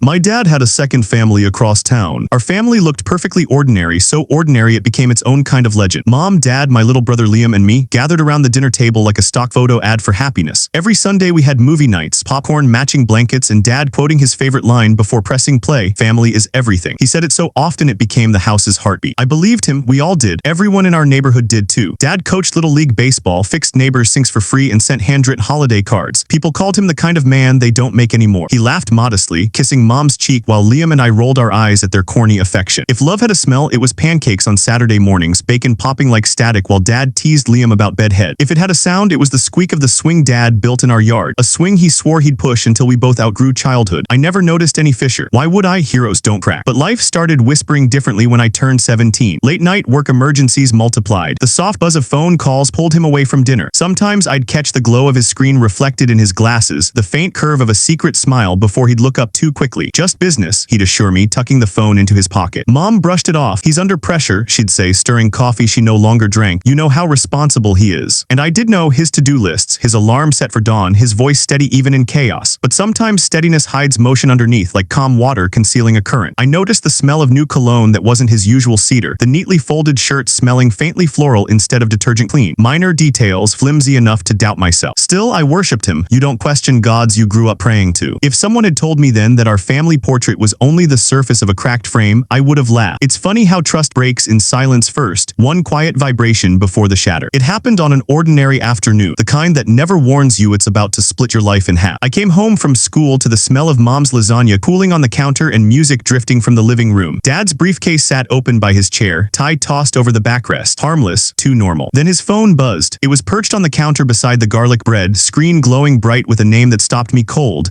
My dad had a second family across town. Our family looked perfectly ordinary, so ordinary it became its own kind of legend. Mom, Dad, my little brother Liam, and me gathered around the dinner table like a stock photo ad for happiness. Every Sunday we had movie nights, popcorn, matching blankets, and Dad quoting his favorite line before pressing play, "Family is everything." He said it so often it became the house's heartbeat. I believed him, we all did. Everyone in our neighborhood did too. Dad coached Little League Baseball, fixed neighbors' sinks for free, and sent handwritten holiday cards. People called him the kind of man they don't make anymore. He laughed modestly, kissing Mom's cheek while Liam and I rolled our eyes at their corny affection. If love had a smell, it was pancakes on Saturday mornings, bacon popping like static while Dad teased Liam about bedhead. If it had a sound, it was the squeak of the swing Dad built in our yard. A swing he swore he'd push until we both outgrew childhood. I never noticed any fissure. Why would I? Heroes don't crack. But life started whispering differently when I turned 17. Late night work emergencies multiplied. The soft buzz of phone calls pulled him away from dinner. Sometimes I'd catch the glow of his screen reflected in his glasses, the faint curve of a secret smile before he'd look up too quickly. "Just business," he'd assure me, tucking the phone into his pocket. Mom brushed it off. "He's under pressure," she'd say, stirring coffee she no longer drank. "You know how responsible he is." And I did know his to-do lists, his alarm set for dawn, his voice steady even in chaos. But sometimes steadiness hides motion underneath, like calm water concealing a current. I noticed the smell of new cologne that wasn't his usual cedar, the neatly folded shirt smelling faintly floral instead of detergent clean. Minor details, flimsy enough to doubt myself. Still, I worshipped him. You don't question gods you grew up praying to. If someone had told me then that our family portrait was only the surface of a cracked frame, I would have laughed. It's funny how trust breaks in silence first, one quiet vibration before the shatter. It happened on an ordinary afternoon, the kind that never warns you it's about to split your life in half. I came home from school to the smell of Mom's lasagna cooling on the counter and music drifting from the living room. Dad's briefcase sat open by his chair, tie tossed over the backrest. Harmless, too normal. Then his phone buzzed. It was perched on the counter beside the garlic bread, screen glowing bright with a name that stopped me cold,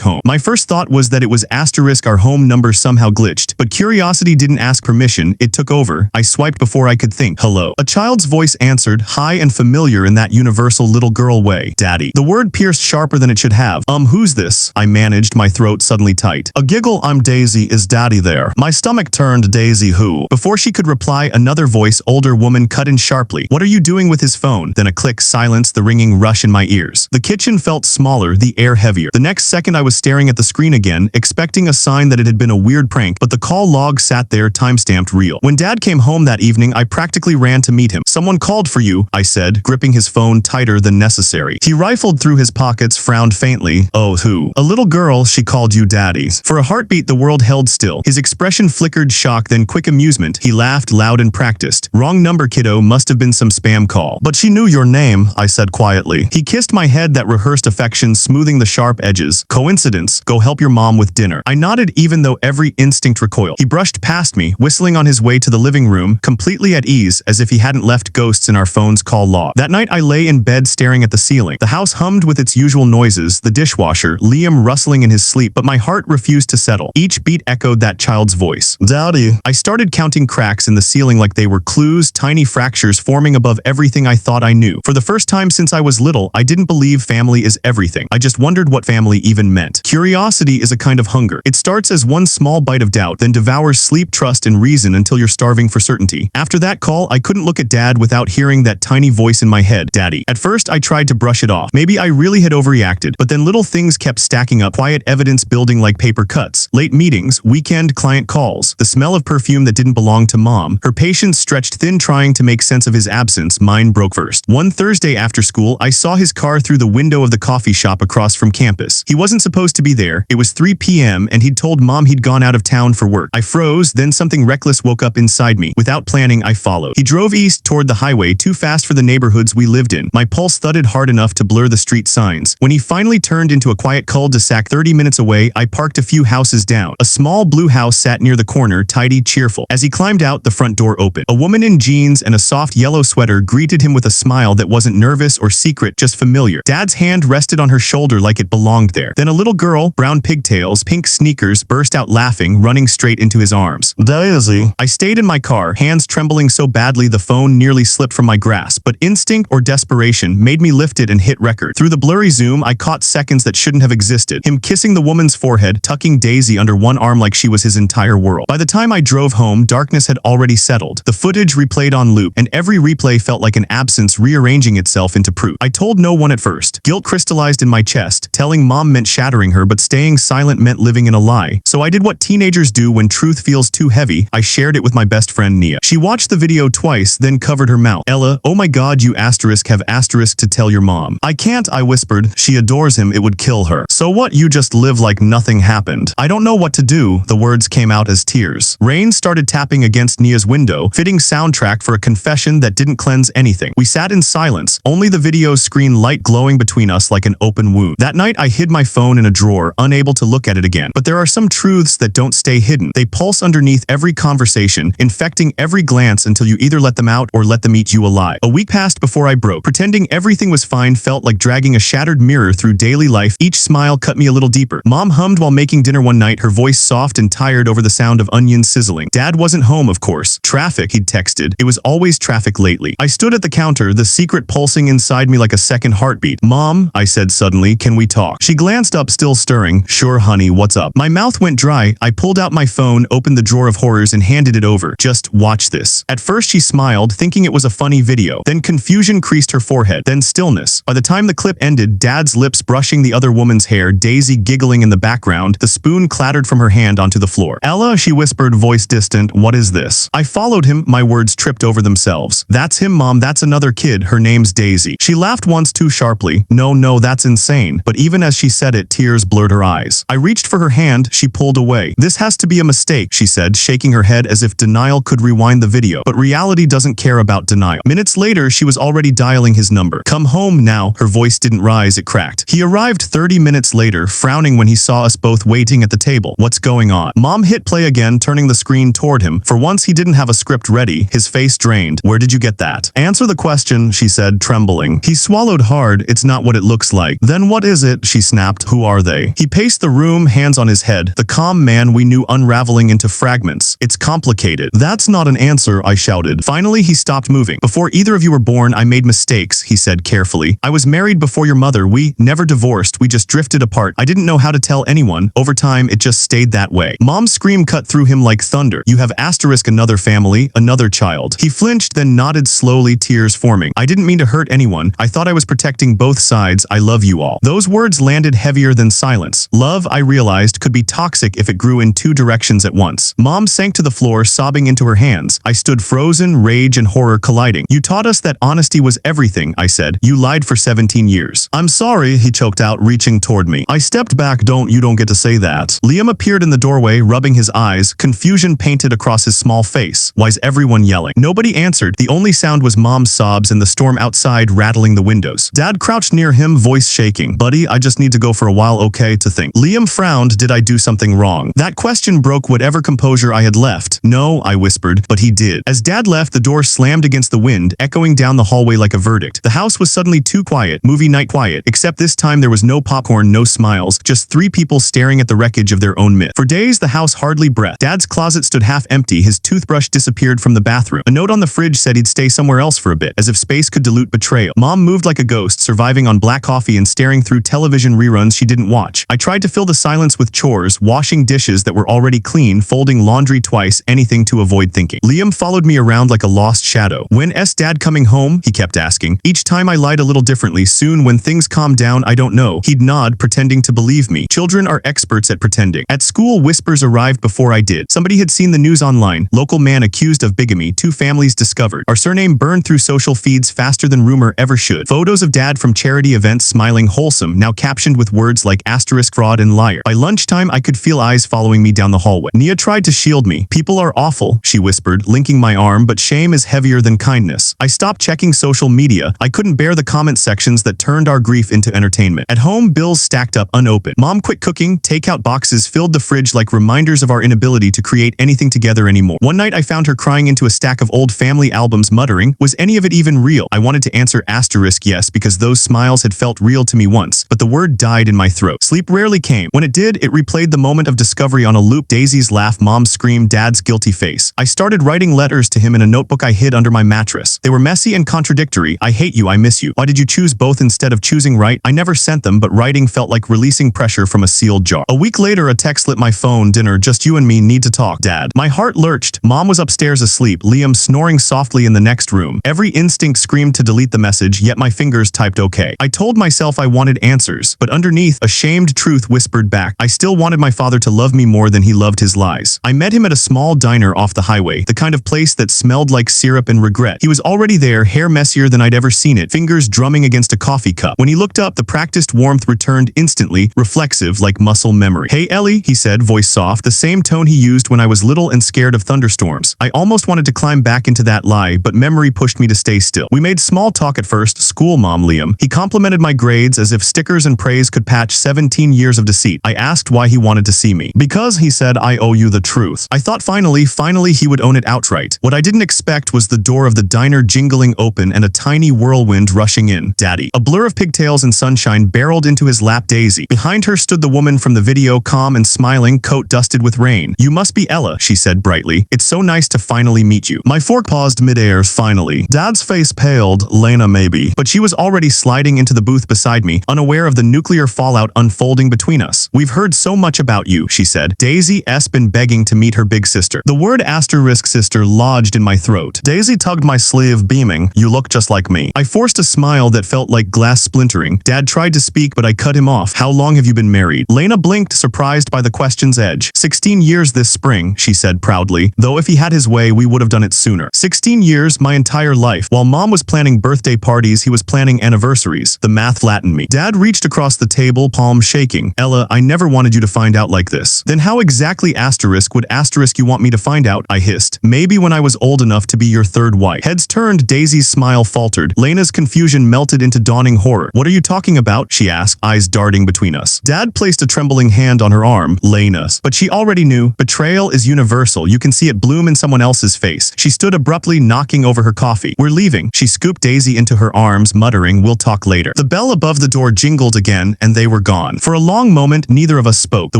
*home. My first thought was that it was * our home number somehow glitched, but curiosity didn't ask permission, it took over. I swiped before I could think. "Hello." A child's voice answered, high and familiar in that universal little girl way. "Daddy." The word pierced sharper than it should have. Who's this?" I managed, my throat suddenly tight. A giggle, "I'm Daisy, is Daddy there?" My stomach turned, "Daisy who?" Before she could reply, another voice, older woman, cut in sharply. "What are you doing with his phone?" Then a click, silence, the ringing rush in my ears. The kitchen felt smaller, the air heavier. The next second I was staring at the screen again, expecting a sign that it had been a weird prank, but the call log sat there, time-stamped real. When Dad came home that evening, I practically ran to meet him. "Someone called for you," I said, gripping his phone tighter than necessary. He rifled through his pockets, frowned faintly. "Oh, who?" "A little girl, she called you Daddy." For a heartbeat the world held still. His expression flickered shock, then quick amusement. He laughed loud and practiced. "Wrong number, kiddo, must have been some spam call." "But she knew your name," I said quietly. He kissed my head, that rehearsed affection smoothing the sharp edges. "Coincidence? Go help your mom with dinner." I nodded even though every instinct recoiled. He brushed past me, whistling on his way to the living room, completely at ease, as if he hadn't left ghosts in our phone's call log. That night I lay in bed staring at the ceiling. The house hummed with its usual noises, the dishwasher, Liam rustling in his sleep, but my heart refused to settle. Each beat echoed that child's voice. "Daddy." I started counting cracks in the ceiling like they were clues, tiny fractures forming above everything I thought I knew. For the first time since I was little, I didn't believe family is everything. I just wondered what family even meant. Curiosity is a kind of hunger. It starts as one small bite of doubt, then devours sleep, trust, and reason until you're starving for certainty. After that call, I couldn't look at Dad without hearing that tiny voice in my head, "Daddy." At first, I tried to brush it off. Maybe I really had overreacted, but then little things kept stacking up, quiet evidence building like paper cuts. Late meetings, weekend client calls, the smell of perfume that didn't belong to Mom. Her patience stretched thin trying to make sense of his absence. Mine broke first. One Thursday after school, I saw his car through the window of the coffee shop across from campus. He wasn't supposed to be there. It was 3 p.m. and he'd told Mom he'd gone out of town for work. I froze, then something reckless woke up inside me. Without planning, I followed. He drove east toward the highway, too fast for the neighborhoods we lived in. My pulse thudded hard enough to blur the street signs. When he finally turned into a quiet cul-de-sac 30 minutes away, I parked a few houses down. A small blue house sat near the corner, tidy, cheerful. As he climbed out, the front door opened. A woman in jeans and a soft yellow sweater greeted him with a smile that wasn't nervous or secret, just familiar. Dad's hand rested on her shoulder like it belonged there. Then a little girl, brown pigtails, pink sneakers, burst out laughing, running straight into his arms. "Daisy." I stayed in my car, hands trembling so badly the phone nearly slipped from my grasp, but instinct or desperation made me lift it and hit record. Through the blurry zoom, I caught seconds that shouldn't have existed. Him kissing the woman's forehead, tucking Daisy under one arm like she was his entire world. By the time I drove home, darkness had already settled. The footage replayed on loop, and every replay felt like an absence rearranging itself into proof. I told no one at first. Guilt crystallized in my chest. Telling Mom meant shattering her, but staying silent meant meant living in a lie. So I did what teenagers do when truth feels too heavy. I shared it with my best friend Nia. She watched the video twice, then covered her mouth. Ella, oh my god, you asterisk have asterisk to tell your mom. I can't, I whispered. She adores him, it would kill her. So what, you just live like nothing happened. I don't know what to do. The words came out as tears. Rain started tapping against Nia's window, fitting soundtrack for a confession that didn't cleanse anything. We sat in silence, only the video's screen light glowing between us like an open wound. That night I hid my phone in a drawer, unable to look at it again. But there are some truths that don't stay hidden. They pulse underneath every conversation, infecting every glance until you either let them out or let them eat you alive. A week passed before I broke. Pretending everything was fine felt like dragging a shattered mirror through daily life. Each smile cut me a little deeper. Mom hummed while making dinner one night, her voice soft and tired over the sound of onions sizzling. Dad wasn't home, of course. Traffic, he'd texted. It was always traffic lately. I stood at the counter, the secret pulsing inside me like a second heartbeat. Mom, I said suddenly, can we talk? She glanced up, still stirring. Sure, honey, what's up? My mouth went dry. I pulled out my phone, opened the drawer of horrors and handed it over. Just watch this. At first she smiled, thinking it was a funny video. Then confusion creased her forehead. Then stillness. By the time the clip ended, Dad's lips brushing the other woman's hair, Daisy giggling in the background, the spoon clattered from her hand onto the floor. Ella, she whispered, voice distant, what is this? I followed him, my words tripped over themselves. That's him, Mom, that's another kid, her name's Daisy. She laughed once too sharply. No, that's insane. But even as she said it, tears blurred her eyes. I reached for her hand, she pulled away. This has to be a mistake, she said, shaking her head as if denial could rewind the video. But reality doesn't care about denial. Minutes later, she was already dialing his number. Come home now. Her voice didn't rise, it cracked. He arrived 30 minutes later, frowning when he saw us both waiting at the table. What's going on? Mom hit play again, turning the screen toward him. For once, he didn't have a script ready, his face drained. Where did you get that? Answer the question, she said, trembling. He swallowed hard. It's not what it looks like. Then what is it? She snapped. Who are they? He paced the room, hands on his head, the calm man we knew unraveling into fragments. It's complicated. That's not an answer, I shouted. Finally, he stopped moving. Before either of you were born, I made mistakes, he said carefully. I was married before your mother. We never divorced. We just drifted apart. I didn't know how to tell anyone. Over time, it just stayed that way. Mom's scream cut through him like thunder. You have asterisk another family, another child. He flinched, then nodded slowly, tears forming. I didn't mean to hurt anyone. I thought I was protecting both sides. I love you all. Those words landed heavier than silence. Love, I realized, could be toxic if it grew in two directions at once. Mom sank to the floor, sobbing into her hands. I stood frozen, rage and horror colliding. You taught us that honesty was everything, I said. You lied for 17 years. I'm sorry, he choked out, reaching toward me. I stepped back. You don't get to say that. Liam appeared in the doorway, rubbing his eyes, confusion painted across his small face. Why's everyone yelling? Nobody answered. The only sound was Mom's sobs and the storm outside rattling the windows. Dad crouched near him, voice shaking. Buddy, I just need to go for a while, okay, to think. Liam frowned. Did I do something wrong? That question broke whatever composure I had left. No, I whispered, but he did. As Dad left, the door slammed against the wind, echoing down the hallway like a verdict. The house was suddenly too quiet, movie night quiet, except this time there was no popcorn, no smiles, just three people staring at the wreckage of their own myth. For days, the house hardly breathed. Dad's closet stood half empty, his toothbrush disappeared from the bathroom. A note on the fridge said he'd stay somewhere else for a bit, as if space could dilute betrayal. Mom moved like a ghost, surviving on black coffee and staring through television reruns she didn't watch. I tried to fill the silence with chores, washing dishes that were already clean, folding laundry twice, anything to avoid thinking. Liam followed me around like a lost shadow. When's Dad coming home? He kept asking. Each time I lied a little differently. Soon, when things calmed down, I don't know. He'd nod, pretending to believe me. Children are experts at pretending. At school, whispers arrived before I did. Somebody had seen the news online. Local man accused of bigamy, 2 families discovered. Our surname burned through social feeds faster than rumor ever should. Photos of Dad from charity events smiling wholesome, now captioned with words like asterisk fraud and liar. By lunchtime, I could feel eyes following me down the hallway. Nia tried to shield me. People are awful, she whispered, linking my arm, but shame is heavier than kindness. I stopped checking social media. I couldn't bear the comment sections that turned our grief into entertainment. At home, bills stacked up unopened. Mom quit cooking. Takeout boxes filled the fridge like reminders of our inability to create anything together anymore. One night, I found her crying into a stack of old family albums, muttering, was any of it even real? I wanted to answer asterisk yes because those smiles had felt real to me once, but the word died in my throat. Sleep rarely came. When it did, it replayed the moment of discovery on a loop. Daisy's laugh, Mom's scream, Dad's guilty face. I started writing letters to him in a notebook I hid under my mattress. They were messy and contradictory. I hate you, I miss you. Why did you choose both instead of choosing right? I never sent them, but writing felt like releasing pressure from a sealed jar. A week later, a text lit my phone. Dinner, just you and me, need to talk, Dad. My heart lurched. Mom was upstairs asleep, Liam snoring softly in the next room. Every instinct screamed to delete the message, yet my fingers typed okay. I told myself I wanted answers, but underneath, a shamed truth whispered back. I still wanted my father to love me more than he loved his lies. I met him at a small diner off the highway, the kind of place that smelled like syrup and regret. He was already there, hair messier than I'd ever seen it, fingers drumming against a coffee cup. When he looked up, the practiced warmth returned instantly, reflexive like muscle memory. "Hey, Ellie," he said, voice soft, the same tone he used when I was little and scared of thunderstorms. I almost wanted to climb back into that lie, but memory pushed me to stay still. We made small talk at first, school mom Liam. He complimented my grades as if stickers and praise could patch 17 years of deceit. I asked why he wanted to see me. "Because," he said, "I owe you the truth." I thought finally he would own it outright. What I didn't expect was the door of the diner jingling open and a tiny whirlwind rushing in. "Daddy." A blur of pigtails and sunshine barreled into his lap. Daisy. Behind her stood the woman from the video, calm and smiling, coat dusted with rain. "You must be Ella," she said brightly. "It's so nice to finally meet you." My fork paused midair. Finally. Dad's face paled. "Lena, maybe." But she was already sliding into the booth beside me, unaware of the nuclear fallout unfolding between us. "We've heard so much about you," she said. "Daisy's been begging to meet her big sister." The word asterisk sister lodged in my throat. Daisy tugged my sleeve, beaming. "You look just like me." I forced a smile that felt like glass splintering. Dad tried to speak, but I cut him off. "How long have you been married?" Lena blinked, surprised by the question's edge. 16 years this spring, she said proudly, though if he had his way, we would have done it sooner. 16 years, my entire life. While Mom was planning birthday parties, he was planning anniversaries. The math flattened me. Dad reached across the table, palm shaking. "Ella, I never wanted you to find out like this." "Then how exactly would you want me to find out?" I hissed. "Maybe when I was old enough to be your third wife." Heads turned, Daisy's smile faltered. Lena's confusion melted into dawning horror. "What are you talking about?" she asked, eyes darting between us. Dad placed a trembling hand on her arm. "Lena's." But she already knew. Betrayal is universal. You can see it bloom in someone else's face. She stood abruptly, knocking over her coffee. "We're leaving." She scooped Daisy into her arms, muttering, "We'll talk later." The bell above the door jingled again, and they were gone. For a long moment, neither of us spoke. The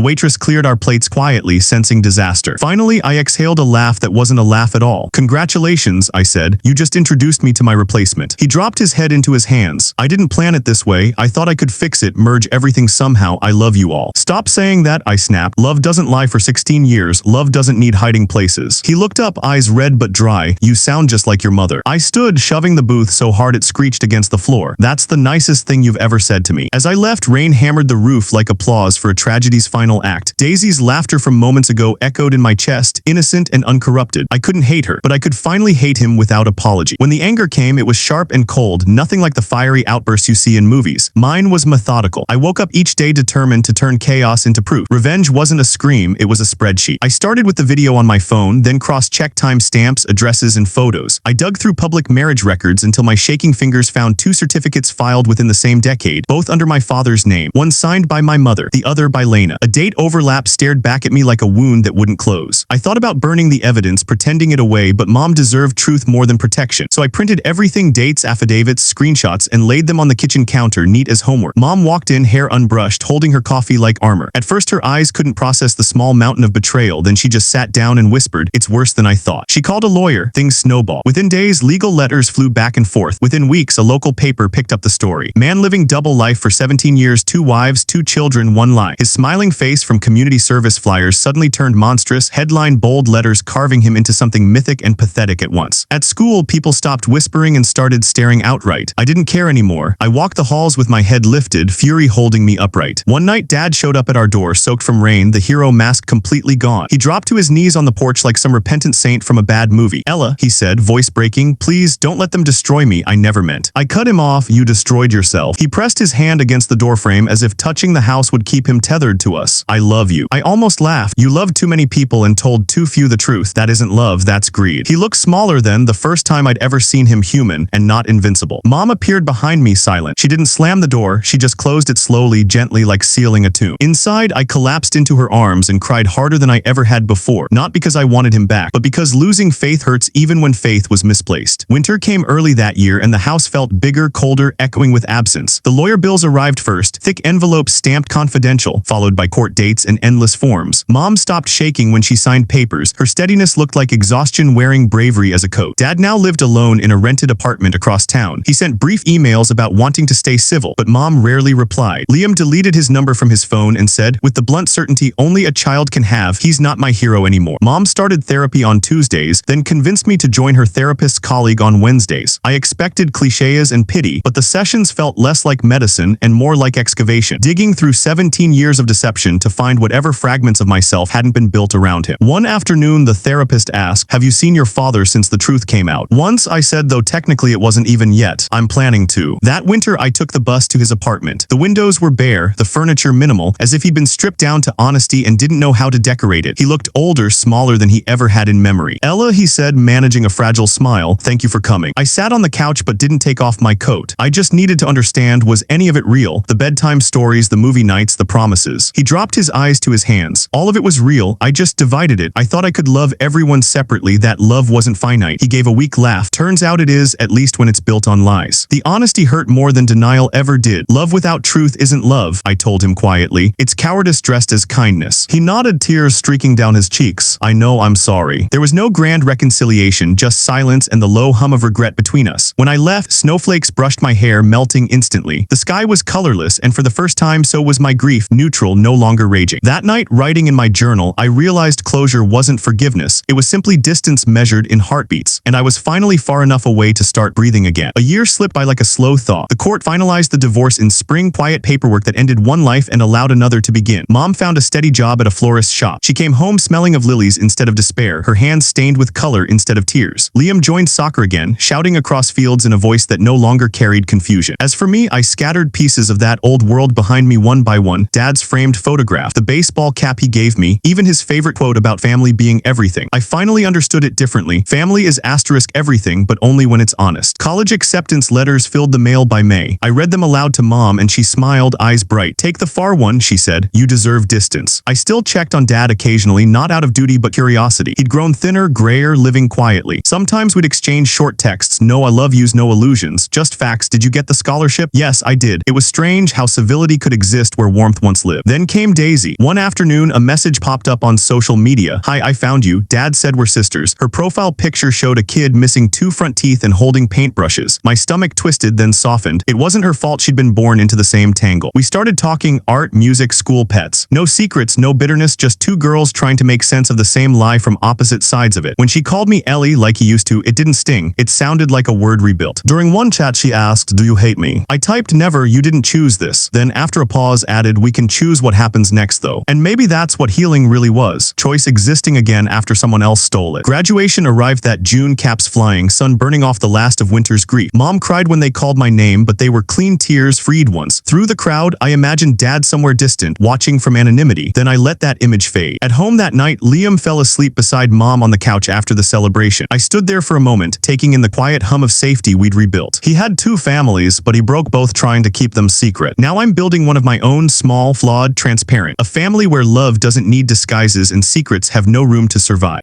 waitress cleared our plates quietly, sensing disaster. Finally, I exhaled a laugh that wasn't a laugh at all. "Congratulations," I said. "You just introduced me to my replacement." He dropped his head into his hands. "I didn't plan it this way. I thought I could fix it, merge everything somehow. I love you all." "Stop saying that," I snapped. "Love doesn't lie for 16 years. Love doesn't need hiding places." He looked up, eyes red but dry. "You sound just like your mother." I stood, shoving the booth so hard it screeched against the floor. "That's the nicest thing you've ever said to me." As I left, rain hammered the roof like applause for a tragedy's final act. Daisy's laughter from moments ago echoed in my chest, innocent and uncorrupted. I couldn't hate her, but I could finally hate him without apology. When the anger came, it was sharp and cold, nothing like the fiery outbursts you see in movies. Mine was methodical. I woke up each day determined to turn chaos into proof. Revenge wasn't a scream, it was a spreadsheet. I started with the video on my phone, then cross-checked timestamps, addresses, and photos. I dug through public marriage records until my shaking fingers found 2 certificates filed within the same decade, both under my father's name, one signed by my mother, the other by Lena. A date overlap stared back at me like a wound that wouldn't close. I thought about burning the evidence, pretending it away, but Mom deserved truth more than protection. So I printed everything, dates, affidavits, screenshots, and laid them on the kitchen counter, neat as homework. Mom walked in, hair unbrushed, holding her coffee like armor. At first her eyes couldn't process the small mountain of betrayal, then she just sat down and whispered, "It's worse than I thought." She called a lawyer. Things snowballed. Within days, legal letters flew back and forth. Within weeks, a local paper picked up the story. Man living double life for 17 years, 2 wives, 2 children, 1 lie. His smiling face from community service flyers suddenly turned monstrous, headline bold letters carving him into something mythic and pathetic at once. At school, people stopped whispering and started staring outright. I didn't care anymore. I walked the halls with my head lifted, fury holding me upright. One night, Dad showed up at our door, soaked from rain, the hero mask completely gone. He dropped to his knees on the porch like some repentant saint from a bad movie. "Ella," he said, voice breaking, "please don't let them destroy me. I never meant." I cut him off. "You destroyed yourself." He pressed his hand against the doorframe as if touching the house would keep him tethered to us. "I love you." I almost laughed. "You loved too many people and told too few the truth. That isn't love, that's greed." He looked smaller than the first time I'd ever seen him, human and not invincible. Mom appeared behind me, silent. She didn't slam the door, she just closed it slowly, gently, like sealing a tomb. Inside, I collapsed into her arms and cried harder than I ever had before, not because I wanted him back, but because losing faith hurts even when faith was misplaced. Winter came early that year and the house felt bigger, colder, echoing with absence. The lawyer bills arrived first, thick envelopes stamped confidential, followed by court dates and endless forms. Mom stopped shaking when she signed papers. Her steadiness looked like exhaustion wearing bravery as a coat. Dad now lived alone in a rented apartment across town. He sent brief emails about wanting to stay civil, but Mom rarely replied. Liam deleted his number from his phone and said, with the blunt certainty only a child can have, "He's not my hero anymore." Mom started therapy on Tuesdays, then convinced me to join her therapist's colleague on Wednesdays. I expected clichés and pity, but the sessions felt less like medicine and more like excavation. Digging through 17 17 years of deception to find whatever fragments of myself hadn't been built around him. One afternoon, the therapist asked, "Have you seen your father since the truth came out?" Once, I said, though technically it wasn't even yet. I'm planning to. That winter, I took the bus to his apartment. The windows were bare, the furniture minimal, as if he'd been stripped down to honesty and didn't know how to decorate it. He looked older, smaller than he ever had in memory. "Ella," he said, managing a fragile smile, "thank you for coming." I sat on the couch but didn't take off my coat. I just needed to understand, was any of it real? The bedtime stories, the movie nights, the promises. He dropped his eyes to his hands. All of it was real. I just divided it. I thought I could love everyone separately, that love wasn't finite. He gave a weak laugh. Turns out it is, at least when it's built on lies. The honesty hurt more than denial ever did. Love without truth isn't love, I told him quietly. It's cowardice dressed as kindness. He nodded, tears streaking down his cheeks. "I know, I'm sorry." There was no grand reconciliation, just silence and the low hum of regret between us. When I left, snowflakes brushed my hair, melting instantly. The sky was colorless, and for the first time so was my grief, neutral, no longer raging. That night, writing in my journal, I realized closure wasn't forgiveness. It was simply distance measured in heartbeats, and I was finally far enough away to start breathing again. A year slipped by like a slow thaw. The court finalized the divorce in spring, quiet paperwork that ended one life and allowed another to begin. Mom found a steady job at a florist's shop. She came home smelling of lilies instead of despair, her hands stained with color instead of tears. Liam joined soccer again, shouting across fields in a voice that no longer carried confusion. As for me, I scattered pieces of that old world behind me one by one. Dad's framed photograph, the baseball cap he gave me, even his favorite quote about family being everything. I finally understood it differently. Family is asterisk everything, but only when it's honest. College acceptance letters filled the mail by May. I read them aloud to Mom and she smiled, eyes bright. "Take the far one," she said. "You deserve distance." I still checked on Dad occasionally, not out of duty but curiosity. He'd grown thinner, grayer, living quietly. Sometimes we'd exchange short texts. "No I love yous, no illusions. Just facts. Did you get the scholarship?" "Yes, I did." It was strange how civility could exist where warmth once lived. Then came Daisy. One afternoon, a message popped up on social media. "Hi, I found you." Dad said we're sisters. Her profile picture showed a kid missing 2 front teeth and holding paintbrushes. My stomach twisted, then softened. It wasn't her fault she'd been born into the same tangle. We started talking art, music, school, pets. No secrets, no bitterness, just 2 girls trying to make sense of the same lie from opposite sides of it. When she called me Ellie like he used to, it didn't sting. It sounded like a word rebuilt. During one chat she asked, "Do you hate me?" I typed, "Never, you didn't choose this." Then after a pause added, "We can choose what happens next though." And maybe that's what healing really was. Choice existing again after someone else stole it. Graduation arrived that June, caps flying, sun burning off the last of winter's grief. Mom cried when they called my name, but they were clean tears, freed ones. Through the crowd, I imagined Dad somewhere distant, watching from anonymity. Then I let that image fade. At home that night, Liam fell asleep beside Mom on the couch after the celebration. I stood there for a moment, taking in the quiet hum of safety we'd rebuilt. He had 2 families, but he broke both trying to keep them secret. Now I'm building one of my own, small, flawed, transparent. A family where love doesn't need disguises and secrets have no room to survive.